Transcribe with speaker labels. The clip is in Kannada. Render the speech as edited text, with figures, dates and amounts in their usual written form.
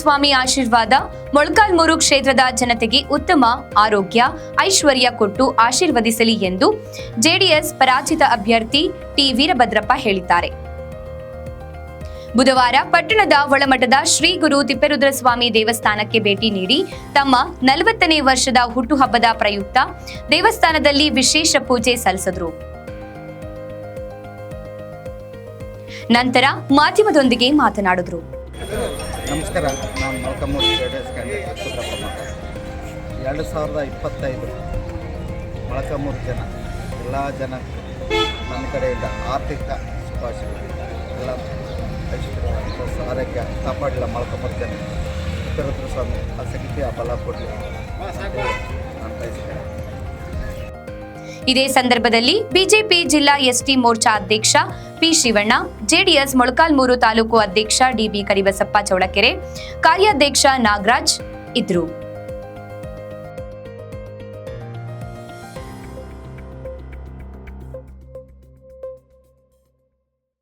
Speaker 1: ಸ್ವಾಮಿ ಆಶೀರ್ವಾದ ಮೊಳಕಾಲ್ಮೂರು ಕ್ಷೇತ್ರದ ಜನತೆಗೆ ಉತ್ತಮ ಆರೋಗ್ಯ ಐಶ್ವರ್ಯ ಕೊಟ್ಟು ಆಶೀರ್ವದಿಸಲಿ ಎಂದು ಜೆಡಿಎಸ್ ಪರಾಜಿತ ಅಭ್ಯರ್ಥಿ ಟಿ ವೀರಭದ್ರಪ್ಪ ಹೇಳಿದ್ದಾರೆ. ಬುಧವಾರ ಪಟ್ಟಣದ ಒಳಮಠದ ಶ್ರೀ ಗುರು ತಿಪ್ಪೇರುದ್ರಸ್ವಾಮಿ ದೇವಸ್ಥಾನಕ್ಕೆ ಭೇಟಿ ನೀಡಿ ತಮ್ಮ 40ನೇ ವರ್ಷದ ಹುಟ್ಟುಹಬ್ಬದ ಪ್ರಯುಕ್ತ ದೇವಸ್ಥಾನದಲ್ಲಿ ವಿಶೇಷ ಪೂಜೆ ಸಲ್ಲಿಸಿದರು. ನಂತರ ಮಾಧ್ಯಮದೊಂದಿಗೆ ಮಾತನಾಡಿದರು.
Speaker 2: ನಮಸ್ಕಾರ, ನಾನು ಮೊಳಕಾಲ್ಮೂರು ಜೆಡಿಎಸ್ ಕ್ಯಾಂಡಿಡೇಟ್ ಸುಬ್ರಹ್ಮಣ್ಯ ಮಾತಾಡ್ತೀನಿ. 2025 ಮೊಳಕಾಲ್ಮೂರು ಜನ ಎಲ್ಲ ಜನ ನನ್ನ ಕಡೆಯಿಂದ ಆರ್ಥಿಕ ಶುಭಾಶಯಗಳು, ಎಲ್ಲ ಆರೋಗ್ಯ ಕಾಪಾಡಲಿಲ್ಲ. ಮೊಳಕಾಲ್ಮೂರು ಜನ ತಿಪ್ಪೇರುದ್ರಸ್ವಾಮಿ ಆ ಶಕ್ತಿ ಆ ಬಲ ಕೊಡಲಿ ನಾನು ಬಯಸ್ತೇನೆ.
Speaker 1: ಇದೇ ಸಂದರ್ಭದಲ್ಲಿ ಬಿಜೆಪಿ ಜಿಲ್ಲಾ ಎಸ್ಟಿ ಮೋರ್ಚಾ ಅಧ್ಯಕ್ಷ ಪಿ ಶಿವಣ್ಣ, ಜೆಡಿಎಸ್ ಮೊಳಕಾಲ್ಮೂರು ತಾಲೂಕು ಅಧ್ಯಕ್ಷ ಡಿಬಿ ಕರಿಬಸಪ್ಪ ಚೌಳಕೆರೆ, ಕಾರ್ಯಾಧ್ಯಕ್ಷ ನಾಗರಾಜ್ ಇದ್ರು.